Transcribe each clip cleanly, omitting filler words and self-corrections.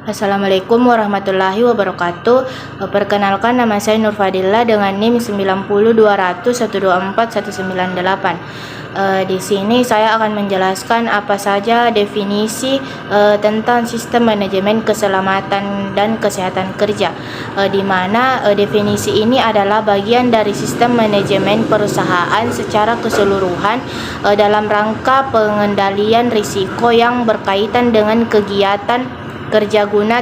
Assalamualaikum warahmatullahi wabarakatuh. Perkenalkan, nama saya Nur Fadila dengan NIM 90201241198. Di sini saya akan menjelaskan apa saja definisi tentang sistem manajemen keselamatan dan kesehatan kerja, di mana definisi ini adalah bagian dari sistem manajemen perusahaan secara keseluruhan dalam rangka pengendalian risiko yang berkaitan dengan kegiatan kerja guna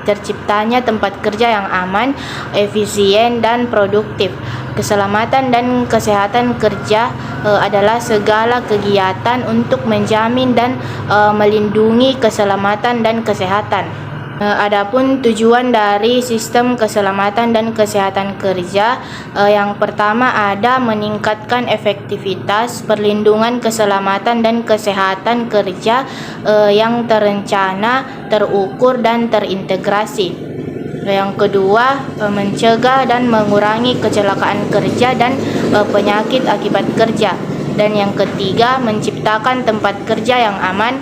terciptanya tempat kerja yang aman, efisien, dan produktif. Keselamatan dan kesehatan kerja adalah segala kegiatan untuk menjamin dan melindungi keselamatan dan kesehatan. Adapun tujuan dari sistem keselamatan dan kesehatan kerja, yang pertama ada meningkatkan efektivitas perlindungan keselamatan dan kesehatan kerja yang terencana, terukur, dan terintegrasi. Yang kedua, mencegah dan mengurangi kecelakaan kerja dan penyakit akibat kerja. Dan yang ketiga, menciptakan tempat kerja yang aman.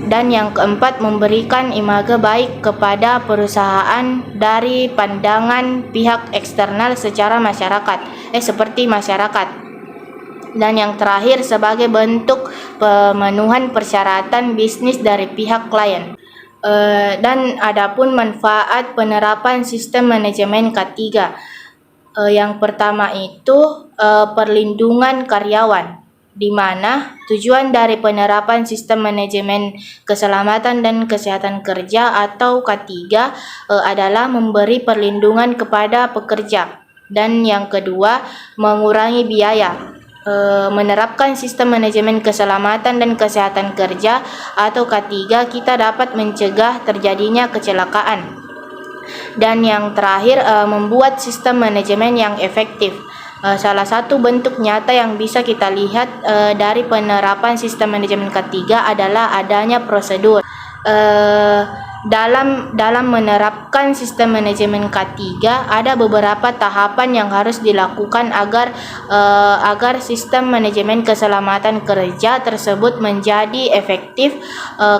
Dan yang keempat, memberikan imago baik kepada perusahaan dari pandangan pihak eksternal seperti masyarakat. Dan yang terakhir, sebagai bentuk pemenuhan persyaratan bisnis dari pihak klien. Dan adapun manfaat penerapan sistem manajemen K3. Yang pertama itu perlindungan karyawan, di mana tujuan dari penerapan sistem manajemen keselamatan dan kesehatan kerja atau K3 adalah memberi perlindungan kepada pekerja. Dan yang kedua, mengurangi biaya. Menerapkan sistem manajemen keselamatan dan kesehatan kerja atau K3, kita dapat mencegah terjadinya kecelakaan. Dan yang terakhir, membuat sistem manajemen yang efektif. Salah satu bentuk nyata yang bisa kita lihat dari penerapan sistem manajemen K3 adalah adanya prosedur. Dalam menerapkan sistem manajemen K3, ada beberapa tahapan yang harus dilakukan agar sistem manajemen keselamatan kerja tersebut menjadi efektif,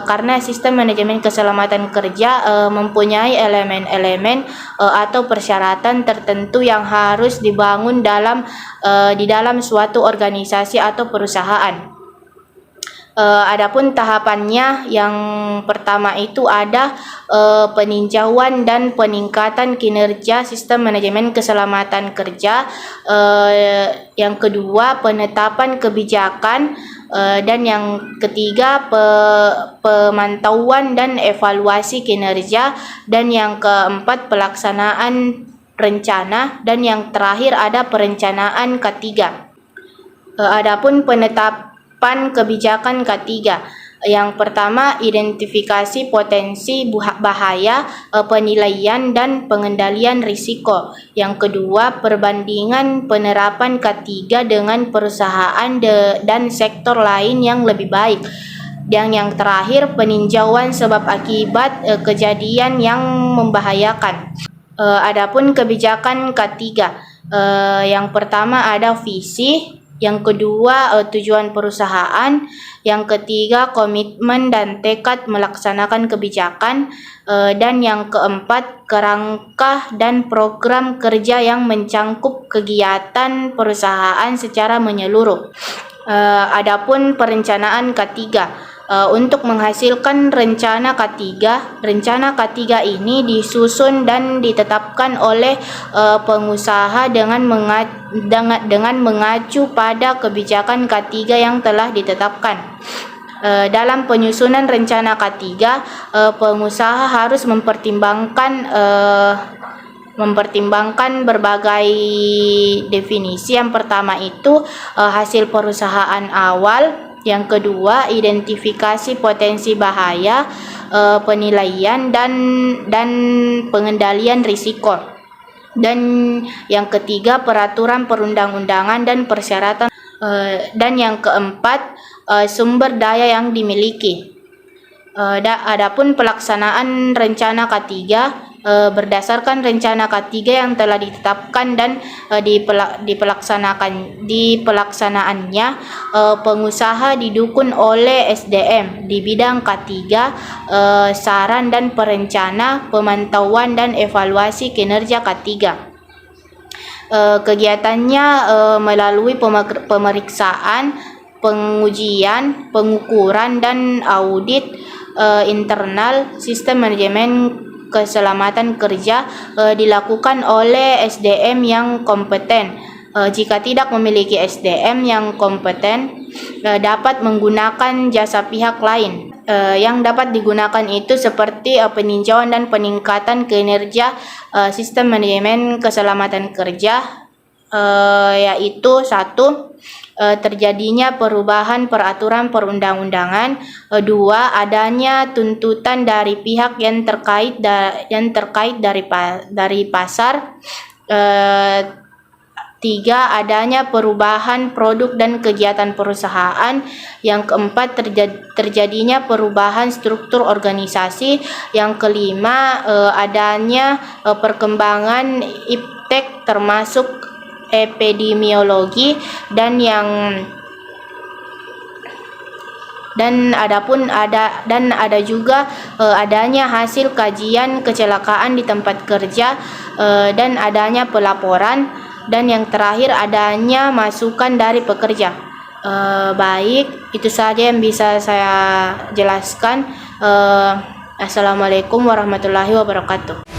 karena sistem manajemen keselamatan kerja mempunyai elemen-elemen atau persyaratan tertentu yang harus dibangun di dalam suatu organisasi atau perusahaan. Adapun tahapannya, yang pertama itu ada peninjauan dan peningkatan kinerja sistem manajemen keselamatan kerja. Yang kedua, penetapan kebijakan, dan yang ketiga, pemantauan dan evaluasi kinerja, dan yang keempat, pelaksanaan rencana, dan yang terakhir ada perencanaan K3. Adapun penetapan kebijakan K3. Yang pertama, identifikasi potensi bahaya, penilaian dan pengendalian risiko. Yang kedua, perbandingan penerapan K3 dengan perusahaan dan sektor lain yang lebih baik. Dan yang terakhir, peninjauan sebab akibat kejadian yang membahayakan. Adapun kebijakan K3, yang pertama ada visi, yang kedua tujuan perusahaan, yang ketiga komitmen dan tekad melaksanakan kebijakan, dan yang keempat kerangka dan program kerja yang mencangkup kegiatan perusahaan secara menyeluruh. Adapun perencanaan K3. Untuk menghasilkan rencana K3 ini disusun dan ditetapkan oleh pengusaha dengan mengacu pada kebijakan K3 yang telah ditetapkan. Dalam penyusunan rencana K3, pengusaha harus mempertimbangkan berbagai definisi. Yang pertama itu hasil perusahaan awal. Yang kedua, identifikasi potensi bahaya, penilaian dan pengendalian risiko. Dan yang ketiga, peraturan perundang-undangan dan persyaratan. Dan yang keempat, sumber daya yang dimiliki. Adapun pelaksanaan rencana K3, berdasarkan rencana K3 yang telah ditetapkan dan di pelaksanaannya, pengusaha didukung oleh SDM di bidang K3, saran dan perencana, pemantauan dan evaluasi kinerja K3. Kegiatannya melalui pemeriksaan, pengujian, pengukuran dan audit internal sistem manajemen keselamatan kerja dilakukan oleh SDM yang kompeten. Jika tidak memiliki SDM yang kompeten, dapat menggunakan jasa pihak lain. Yang dapat digunakan itu seperti peninjauan dan peningkatan kinerja sistem manajemen keselamatan kerja, yaitu 1. Terjadinya perubahan peraturan perundang-undangan. 2. Adanya tuntutan dari pihak yang terkait dari pasar. 3. Adanya perubahan produk dan kegiatan perusahaan. Yang keempat, terjadinya perubahan struktur organisasi. Yang kelima, adanya perkembangan iptek termasuk epidemiologi, dan ada juga adanya hasil kajian kecelakaan di tempat kerja, dan adanya pelaporan, dan yang terakhir adanya masukan dari pekerja. Baik, itu saja yang bisa saya jelaskan. Assalamualaikum warahmatullahi wabarakatuh.